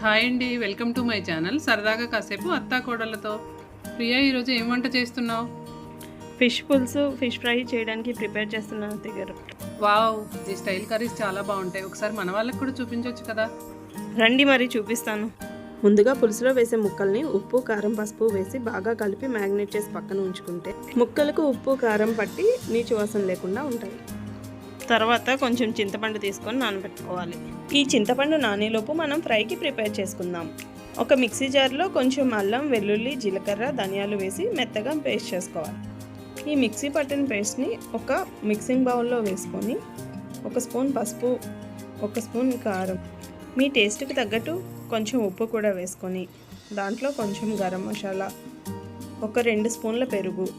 Hi అండి, welcome to my channel. సరదాగా కాసేపు అత్తా కోడళ్ళతో. ప్రియా, ఈరోజు ఏం వంట చేస్తున్నావు? ఫిష్ పులుసు, ఫిష్ ఫ్రై చేయడానికి ప్రిపేర్ చేస్తున్నాను దగ్గర. వావ్, ఈ స్టైల్ కర్రీస్ చాలా బాగుంటాయి. ఒకసారి మన వాళ్ళకి కూడా చూపించవచ్చు కదా. రండి మరి చూపిస్తాను. ముందుగా పులుసులో వేసే ముక్కల్ని ఉప్పు, కారం, పసుపు వేసి బాగా కలిపి మ్యాగ్నేట్ చేసి పక్కన ఉంచుకుంటే ముక్కలకు ఉప్పు, కారం పట్టి నీచు వాసన లేకుండా ఉంటాయి. తర్వాత కొంచెం చింతపండు తీసుకొని నానబెట్టుకోవాలి. ఈ చింతపండు నానేలోపు మనం ఫ్రైకి ప్రిపేర్ చేసుకుందాం. ఒక మిక్సీ జార్లో కొంచెం అల్లం, వెల్లుల్లి, జీలకర్ర, ధనియాలు వేసి మెత్తగా పేస్ట్ చేసుకోవాలి. ఈ మిక్సీ పట్టిన పేస్ట్ని ఒక మిక్సింగ్ బౌల్లో వేసుకొని 1 స్పూన్ పసుపు, 1 స్పూన్ కారం, మీ టేస్ట్కి తగ్గట్టు కొంచెం ఉప్పు కూడా వేసుకొని దాంట్లో కొంచెం గరం మసాలా, ఒక 2 స్పూన్ల పెరుగు,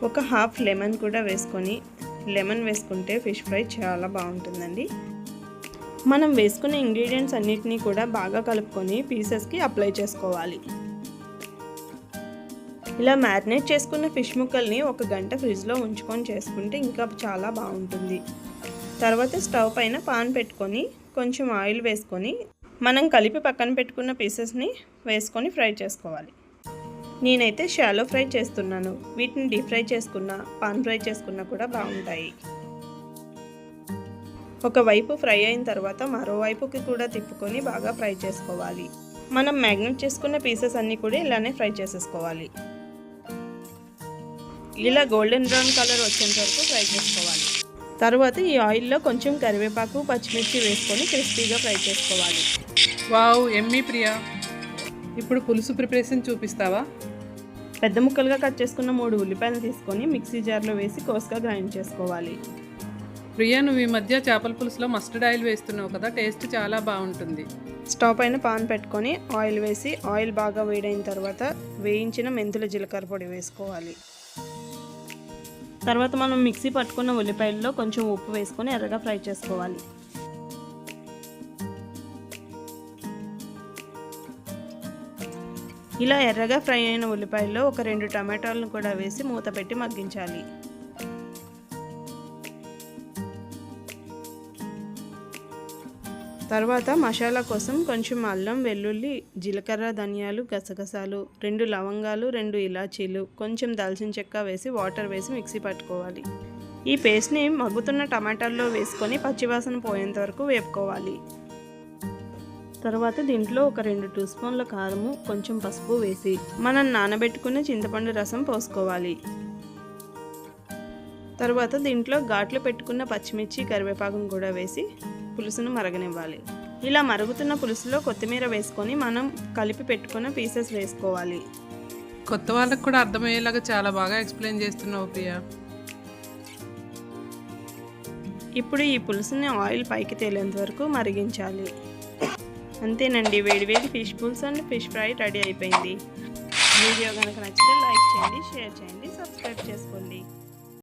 ఒక హాఫ్ లెమన్ కూడా వేసుకొని, లెమన్ వేసుకుంటే ఫిష్ ఫ్రై చాలా బాగుంటుందండి. మనం వేసుకునే ఇంగ్రీడియంట్స్ అన్నిటినీ కూడా బాగా కలుపుకొని పీసెస్కి అప్లై చేసుకోవాలి. ఇలా మ్యారినేట్ చేసుకున్న ఫిష్ ముక్కల్ని 1 గంట ఫ్రిడ్జ్లో ఉంచుకొని చేసుకుంటే ఇంకా చాలా బాగుంటుంది. తర్వాత స్టవ్ పైన పాన్ పెట్టుకొని కొంచెం ఆయిల్ వేసుకొని మనం కలిపి పక్కన పెట్టుకున్న పీసెస్ని వేసుకొని ఫ్రై చేసుకోవాలి. నేనైతే షాలో ఫ్రై చేస్తున్నాను. వీటిని డీప్ ఫ్రై చేసుకున్నా, పాన్ ఫ్రై చేసుకున్నా కూడా బాగుంటాయి. ఒకవైపు ఫ్రై అయిన తర్వాత మరోవైపుకి కూడా తిప్పుకొని బాగా ఫ్రై చేసుకోవాలి. మనం మ్యాగ్నేట్ చేసుకున్న పీసెస్ అన్నీ కూడా ఇలానే ఫ్రై చేసేసుకోవాలి. ఇలా గోల్డెన్ బ్రౌన్ కలర్ వచ్చేంత వరకు ఫ్రై చేసుకోవాలి. తర్వాత ఈ ఆయిల్లో కొంచెం కరివేపాకు, పచ్చిమిర్చి వేసుకొని క్రిస్పీగా ఫ్రై చేసుకోవాలి. Wow, Emmy Priya. ఇప్పుడు పులుసు ప్రిపరేషన్ చూపిస్తావా? పెద్ద ముక్కలుగా కట్ చేసుకున్న 3 ఉల్లిపాయలు తీసుకొని మిక్సీ జార్లో వేసి కోసుగా గ్రైండ్ చేసుకోవాలి. ప్రియా, నువ్వు ఈ మధ్య చేపల పులుసులో మస్టర్డ్ ఆయిల్ వేస్తున్నావు కదా, టేస్ట్ చాలా బాగుంటుంది. స్టవ్ పైన పాన్ పెట్టుకొని ఆయిల్ వేసి ఆయిల్ బాగా వేడైన తర్వాత వేయించిన మెంతుల జీలకర్ర పొడి వేసుకోవాలి. తర్వాత మనం మిక్సీ పట్టుకున్న ఉల్లిపాయల్లో కొంచెం ఉప్పు వేసుకొని ఎర్రగా ఫ్రై చేసుకోవాలి. ఇలా ఎర్రగా ఫ్రై అయిన ఉల్లిపాయల్లో ఒక 2 టమాటాలను కూడా వేసి మూత పెట్టి మగ్గించాలి. తర్వాత మసాలా కోసం కొంచెం అల్లం, వెల్లుల్లి, జీలకర్ర, ధనియాలు, గసగసాలు, 2 లవంగాలు, 2 ఇలాచీలు, కొంచెం దాల్చిన చెక్క వేసి వాటర్ వేసి మిక్సీ పట్టుకోవాలి. ఈ పేస్ట్ని మగ్గుతున్న టమాటాల్లో వేసుకొని పచ్చివాసన పోయేంత వరకు వేపుకోవాలి. తర్వాత దీంట్లో ఒక 2 టీ స్పూన్ల కారము, కొంచెం పసుపు వేసి మనం నానబెట్టుకున్న చింతపండు రసం పోసుకోవాలి. తర్వాత దీంట్లో ఘాట్లు పెట్టుకున్న పచ్చిమిర్చి, కరివేపాకును కూడా వేసి పులుసును మరగనివ్వాలి. ఇలా మరుగుతున్న పులుసులో కొత్తిమీర వేసుకొని మనం కలిపి పెట్టుకున్న పీసెస్ వేసుకోవాలి. కొత్త వాళ్ళకి కూడా అర్థమయ్యేలాగా చాలా బాగా ఎక్స్ప్లెయిన్ చేస్తున్నావు ప్రియా. ఇప్పుడు ఈ పులుసుని ఆయిల్ పైకి తేలేంత వరకు మరిగించాలి. అంతేనండి, వేడివేడి ఫిష్ పులుసు అండ్ ఫిష్ ఫ్రై రెడీ అయిపోయింది. వీడియో కనుక నచ్చితే లైక్ చేయండి, షేర్ చేయండి, సబ్స్క్రైబ్ చేసుకోండి.